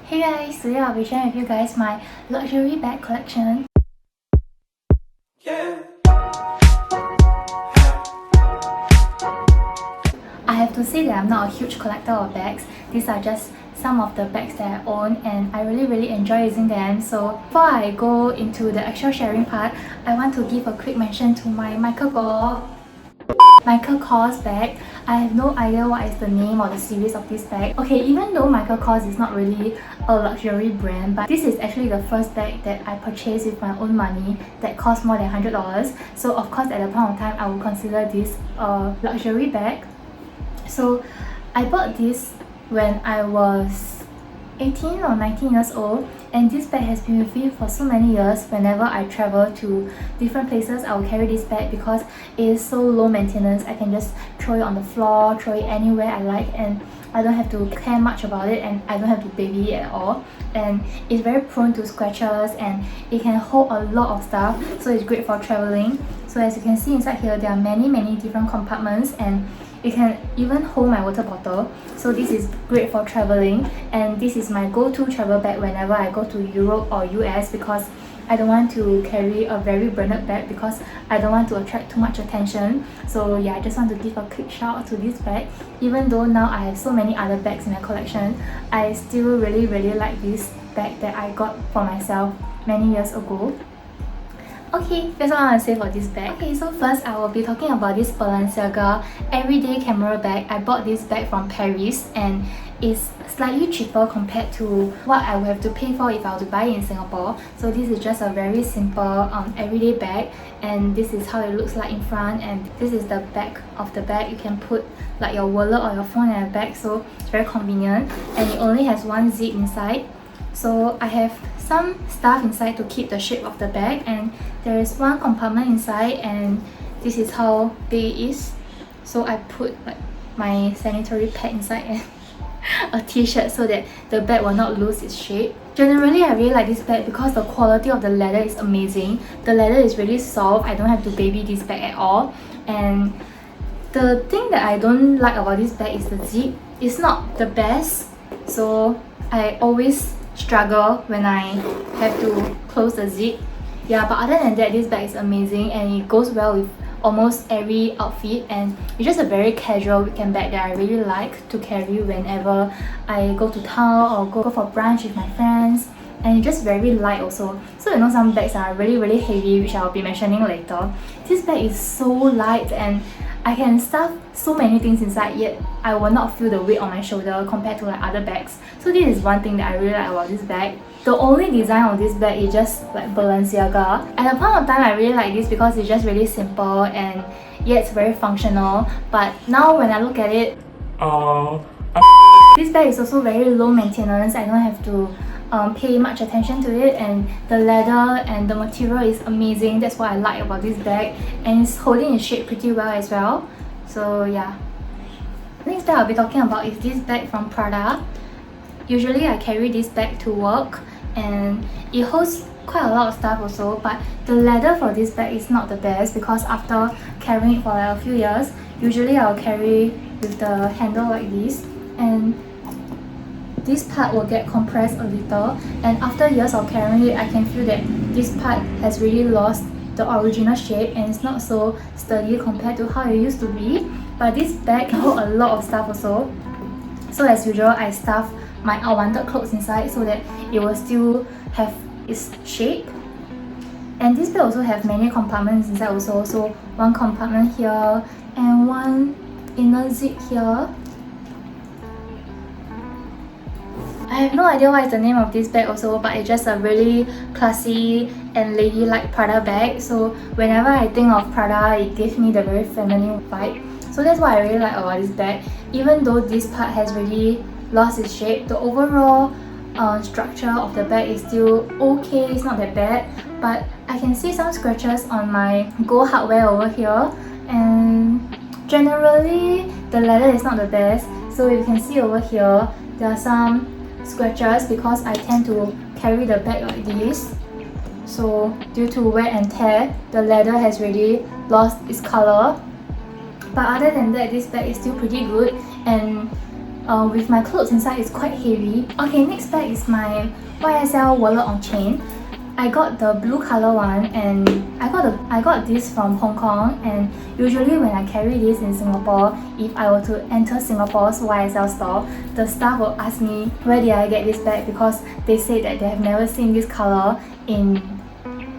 Hey guys, today I'll be sharing with you guys my luxury bag collection. I have to say that I'm not a huge collector of bags. These are just some of the bags that I own and I really enjoy using them. So before I go into the actual sharing part, I want to give a quick mention to my Michael Kors bag. I have no idea what is the name or the series of this bag. Okay, even though Michael Kors is not really a luxury brand, but this is actually the first bag that I purchased with my own money that cost more than $100. So of course at the point of time I would consider this a luxury bag. So I bought this when I was 18 or 19 years old, and this bag has been with me for so many years. Whenever I travel to different places, I will carry this bag because it is so low maintenance. I can just throw it on the floor, throw it anywhere I like, and I don't have to care much about it, and I don't have to baby it at all. And it's very prone to scratches and it can hold a lot of stuff, so it's great for traveling. So as you can see inside here, there are many different compartments, and it can even hold my water bottle. So this is great for traveling, and this is my go-to travel bag whenever I go to Europe or US, because I don't want to carry a very branded bag because I don't want to attract too much attention. So yeah, I just want to give a quick shout out to this bag. Even though now I have so many other bags in my collection, I still really like this bag that I got for myself many years ago. Okay, that's all I want to say for this bag. Okay, so first I will be talking about this Balenciaga Everyday camera bag. I bought this bag from Paris and it's slightly cheaper compared to what I would have to pay for if I were to buy it in Singapore. So this is just a very simple everyday bag, and this is how it looks like in front, and this is the back of the bag. You can put like your wallet or your phone in the bag, so it's very convenient, and it only has one zip inside. So I have some stuff inside to keep the shape of the bag, and there is one compartment inside, and this is how big it is. So I put like my sanitary pad inside and a t-shirt so that the bag will not lose its shape. Generally, I really like this bag because the quality of the leather is amazing. The leather is really soft. I don't have to baby this bag at all. And the thing that I don't like about this bag is the zip. It's not the best, so I always struggle when I have to close the zip. Yeah, but other than that, this bag is amazing and it goes well with almost every outfit, and it's just a very casual weekend bag that I really like to carry whenever I go to town or go for brunch with my friends. And it's just very light also. So you know, some bags are really heavy, which I'll be mentioning later. This bag is so light and I can stuff so many things inside, yet I will not feel the weight on my shoulder compared to like other bags. So this is one thing that I really like about this bag. The only design of this bag is just like Balenciaga. At the point of time, I really like this because it's just really simple and yet it's very functional. But now when I look at it, this bag is also very low maintenance. I don't have to pay much attention to it, and the leather and the material is amazing. That's what I like about this bag, and it's holding its shape pretty well as well. So yeah. Next bag I'll be talking about is this bag from Prada. Usually I carry this bag to work and it holds quite a lot of stuff also, but the leather for this bag is not the best because after carrying it for like a few years, usually I'll carry with the handle like this, and this part will get compressed a little, and after years of carrying it, I can feel that this part has really lost the original shape and it's not so sturdy compared to how it used to be. But this bag can hold a lot of stuff also. So as usual, I stuff my unwanted clothes inside so that it will still have its shape. And this bag also have many compartments inside also. So one compartment here and one inner zip here. I have no idea what is the name of this bag also, but it's just a really classy and ladylike Prada bag. So whenever I think of Prada, it gives me the very feminine vibe. So that's what I really like about this bag. Even though this part has really lost its shape, the overall structure of the bag is still okay. It's not that bad, but I can see some scratches on my gold hardware over here, and generally the leather is not the best. So you can see over here, there are some scratches because I tend to carry the bag like this. So due to wear and tear, the leather has really lost its color. But other than that, this bag is still pretty good, and with my clothes inside, it's quite heavy. Okay, next bag is my YSL wallet on chain. I got the blue color one, and I got this from Hong Kong, and usually when I carry this in Singapore, if I were to enter Singapore's YSL store, the staff will ask me where did I get this bag, because they say that they have never seen this color in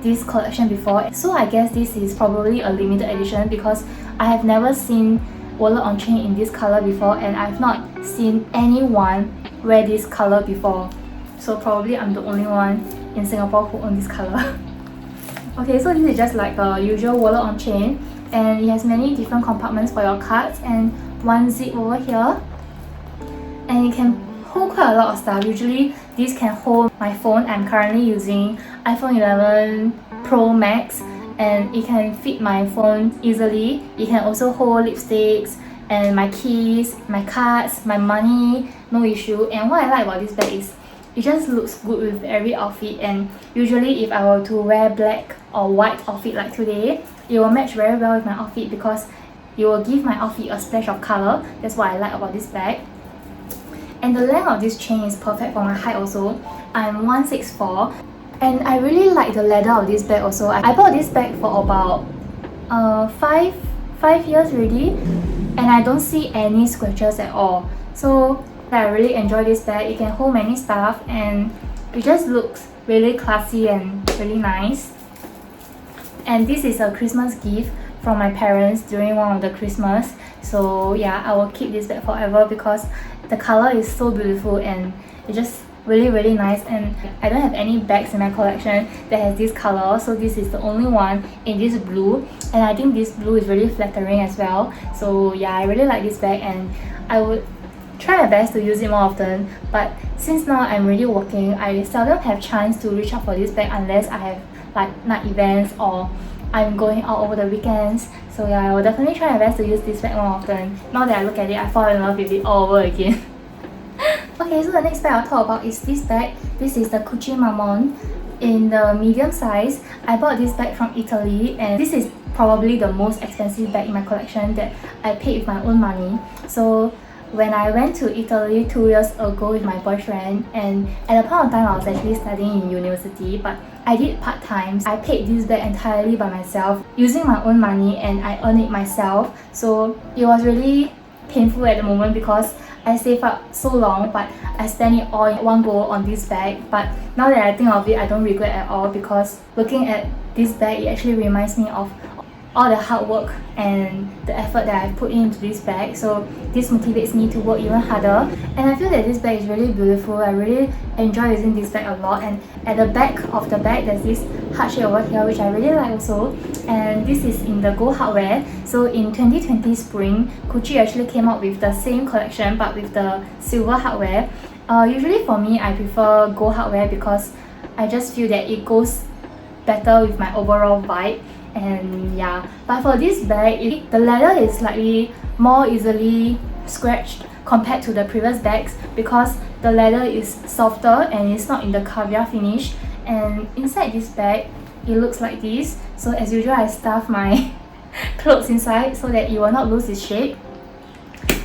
this collection before. So I guess this is probably a limited edition, because I have never seen wallet on chain in this color before, and I've not seen anyone wear this color before. So probably I'm the only one in Singapore who own this color. Okay, so this is just like a usual wallet on chain, and it has many different compartments for your cards and one zip over here, and it can hold quite a lot of stuff. Usually this can hold my phone. I'm currently using iPhone 11 Pro Max, and it can fit my phone easily. It can also hold lipsticks and my keys, my cards, my money, no issue. And what I like about this bag is it just looks good with every outfit, and usually if I were to wear black or white outfit like today, it will match very well with my outfit because it will give my outfit a splash of color. That's what I like about this bag. And the length of this chain is perfect for my height also. I'm 164, and I really like the leather of this bag also. I bought this bag for about 5 years already, and I don't see any scratches at all. So I really enjoy this bag. It can hold many stuff, and it just looks really classy and really nice. And this is a Christmas gift from my parents during one of the Christmas. So yeah, I will keep this bag forever because the color is so beautiful and it's just really nice. And I don't have any bags in my collection that has this color, so this is the only one in this blue, and I think this blue is really flattering as well. So yeah, I really like this bag, and I would try my best to use it more often. But since now I'm really working, I seldom have chance to reach out for this bag unless I have like night events or I'm going out over the weekends. So yeah, I will definitely try my best to use this bag more often. Now that I look at it, I fall in love with it all over again. Okay, so the next bag I'll talk about is this bag. This is the GG Marmont in the medium size. I bought this bag from Italy, and this is probably the most expensive bag in my collection that I paid with my own money. So when I went to Italy 2 years ago with my boyfriend, and at the point of time I was actually studying in university, but I did part-time. I paid this bag entirely by myself using my own money, and I earned it myself. So it was really painful at the moment because I saved up so long, but I spent it all in one go on this bag. But now that I think of it, I don't regret at all, because looking at this bag, it actually reminds me of all the hard work and the effort that I've put into this bag. So this motivates me to work even harder, and I feel that this bag is really beautiful. I really enjoy using this bag a lot. And at the back of the bag, there's this heart shape over here which I really like also, and this is in the gold hardware. So in 2020 spring, Gucci actually came out with the same collection but with the silver hardware. Usually for me, I prefer gold hardware because I just feel that it goes better with my overall vibe. And yeah, but for this bag, the leather is slightly more easily scratched compared to the previous bags because the leather is softer and it's not in the caviar finish. And inside this bag, it looks like this. So as usual, I stuff my clothes inside so that it will not lose its shape.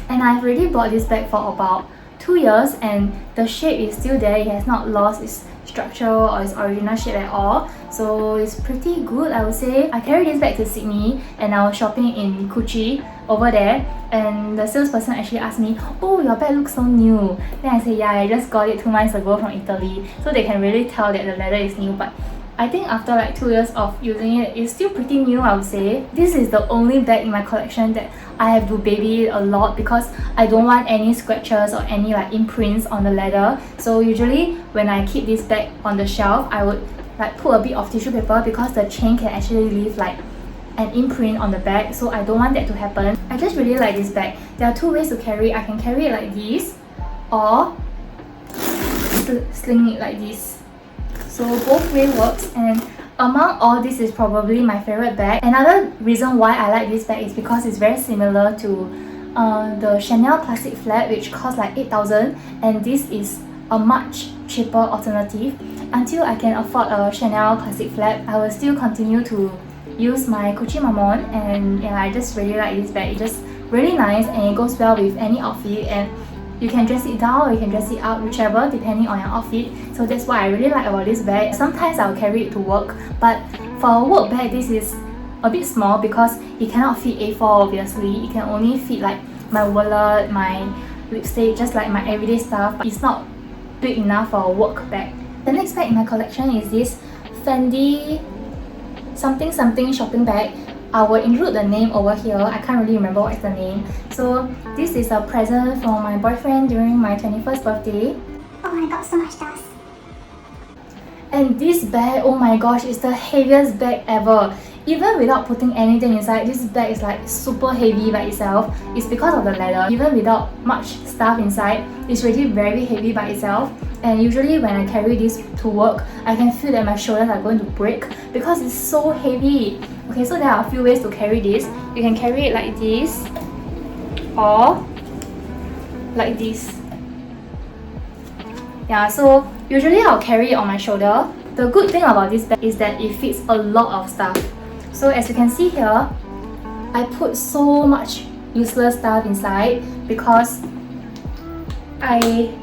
And I've already bought this bag for about 2 years, and the shape is still there. It has not lost its structure or its original shape at all. So it's pretty good, I would say. I carried this bag to Sydney, and I was shopping in Gucci over there, and the salesperson actually asked me, "Oh, your bag looks so new." Then I said, "Yeah, I just got it 2 months ago from Italy." So they can really tell that the leather is new. But I think after like 2 years of using it, it's still pretty new, I would say. This is the only bag in my collection that I have to baby it a lot because I don't want any scratches or any like imprints on the leather. So usually when I keep this bag on the shelf, I would like put a bit of tissue paper because the chain can actually leave like an imprint on the bag. So I don't want that to happen. I just really like this bag. There are 2 ways to carry. I can carry it like this or sling it like this. So both way works, and among all, this is probably my favorite bag. Another reason why I like this bag is because it's very similar to the Chanel Classic Flap, which costs like 8,000, and this is a much cheaper alternative. Until I can afford a Chanel Classic Flap, I will still continue to use my GG Marmont, and yeah, I just really like this bag. It's just really nice and it goes well with any outfit, and You can dress it down or you can dress it up, whichever, depending on your outfit. So that's what I really like about this bag. Sometimes I'll carry it to work, but for a work bag, this is a bit small because it cannot fit A4 obviously. It can only fit like my wallet, my lipstick, just like my everyday stuff, but it's not big enough for a work bag. The next bag in my collection is this Fendi something something shopping bag. I will include the name over here. I can't really remember what is the name. So this is a present from my boyfriend during my 21st birthday. Oh my god, so much dust. And this bag, oh my gosh, it's the heaviest bag ever. Even without putting anything inside, this bag is like super heavy by itself. It's because of the leather. Even without much stuff inside, it's really very heavy by itself. And usually when I carry this to work, I can feel that my shoulders are going to break because it's so heavy. Okay, so there are a few ways to carry this. You can carry it like this or like this. Yeah, so usually I'll carry it on my shoulder. The good thing about this bag is that it fits a lot of stuff. So as you can see here, I put so much useless stuff inside because I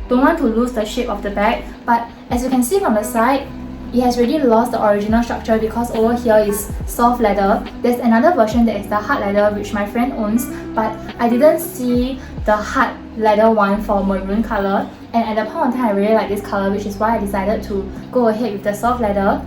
don't want to lose the shape of the bag. But as you can see from the side, it has already lost the original structure because over here is soft leather. There's another version that is the hard leather which my friend owns, but I didn't see the hard leather one for maroon color, and at the point of time I really like this color, which is why I decided to go ahead with the soft leather.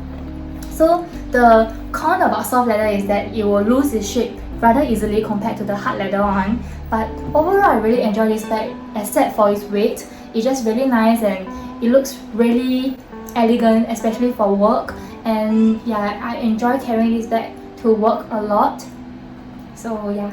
So the con about soft leather is that it will lose its shape rather easily compared to the hard leather one. But overall I really enjoy this bag except for its weight. It's just really nice and it looks really elegant, especially for work. And yeah, I enjoy carrying this bag to work a lot. So yeah.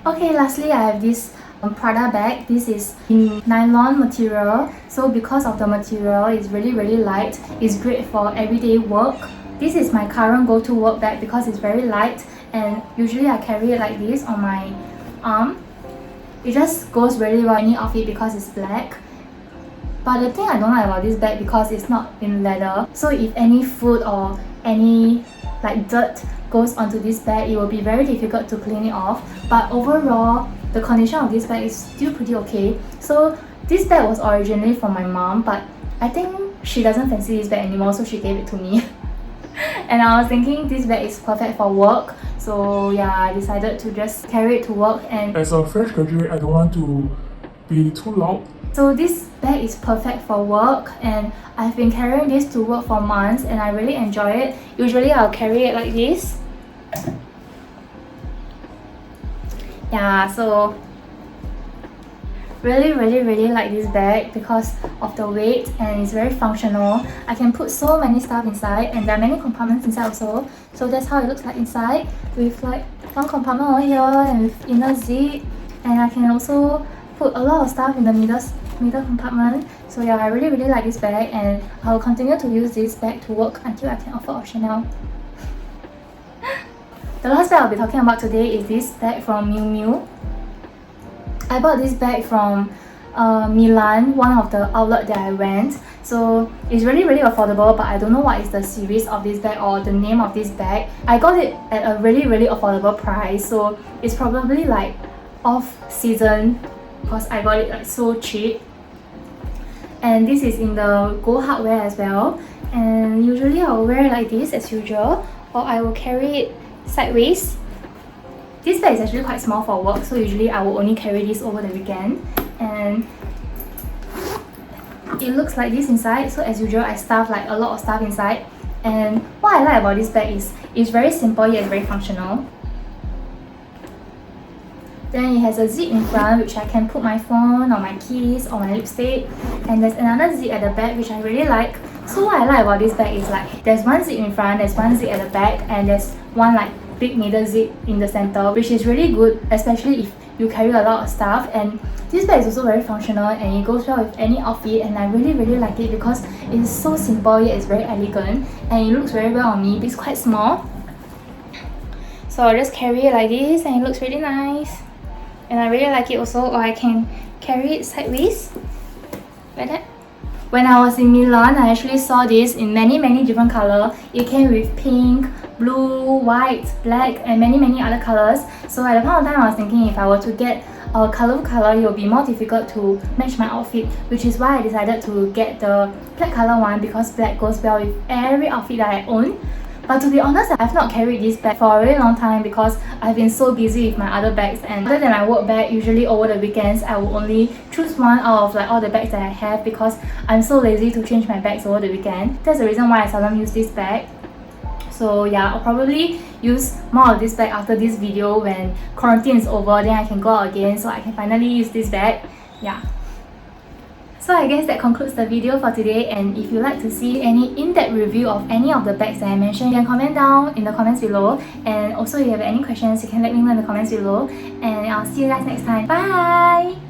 Okay, lastly I have this Prada bag. This is in nylon material. So because of the material, it's really light. It's great for everyday work. This is my current go-to work bag because it's very light, and usually I carry it like this on my arm. It just goes really well in any outfit because it's black. But the thing I don't like about this bag because it's not in leather, so if any food or any like dirt goes onto this bag, it will be very difficult to clean it off. But overall, the condition of this bag is still pretty okay. So this bag was originally from my mom, but I think she doesn't fancy this bag anymore, so she gave it to me. And I was thinking this bag is perfect for work, so yeah, I decided to just carry it to work. And as a fresh graduate, I don't want to be too loud. So this bag is perfect for work, and I've been carrying this to work for months and I really enjoy it. Usually I'll carry it like this. Yeah, so really like this bag because of the weight, and it's very functional. I can put so many stuff inside, and there are many compartments inside also. So that's how it looks like inside, with like one compartment over here and with inner zip. And I can also put a lot of stuff in the middle compartment. So yeah, I really like this bag, and I will continue to use this bag to work until I can afford a Chanel. The last bag I'll be talking about today is this bag from MiuMiu. I bought this bag from Milan, one of the outlets that I went. So it's really affordable, but I don't know what is the series of this bag or the name of this bag. I got it at a really affordable price, so it's probably like off season because I got it like so cheap. And this is in the gold hardware as well. And usually I'll wear it like this as usual, or I will carry it sideways. This bag is actually quite small for work, so usually I will only carry this over the weekend. And it looks like this inside. So as usual, I stuff like a lot of stuff inside. And what I like about this bag is it's very simple yet very functional. Then it has a zip in front which I can put my phone or my keys or my lipstick. And there's another zip at the back which I really like. So what I like about this bag is like there's one zip in front, there's one zip at the back, and there's one like big middle zip in the center, which is really good, especially if you carry a lot of stuff. And this bag is also very functional and it goes well with any outfit, and I really like it because it's so simple yet it's very elegant, and it looks very well on me. It's quite small, so I'll just carry it like this and it looks really nice. And I really like it also, or I can carry it sideways like that. When I was in Milan, I actually saw this in many different colors. It came with pink, blue, white, black, and many other colors. So at the point of time, I was thinking if I were to get color, it will be more difficult to match my outfit, which is why I decided to get the black color one because black goes well with every outfit that I own. But to be honest, I've not carried this bag for a really long time because I've been so busy with my other bags, and other than my work bag, usually over the weekends I will only choose one out of like all the bags that I have because I'm so lazy to change my bags over the weekend. That's the reason why I seldom use this bag. So yeah, I'll probably use more of this bag after this video when quarantine is over, then I can go out again so I can finally use this bag. Yeah. So I guess that concludes the video for today, and if you'd like to see any in-depth review of any of the bags that I mentioned, you can comment down in the comments below, and also if you have any questions you can let me know in the comments below, and I'll see you guys next time. Bye!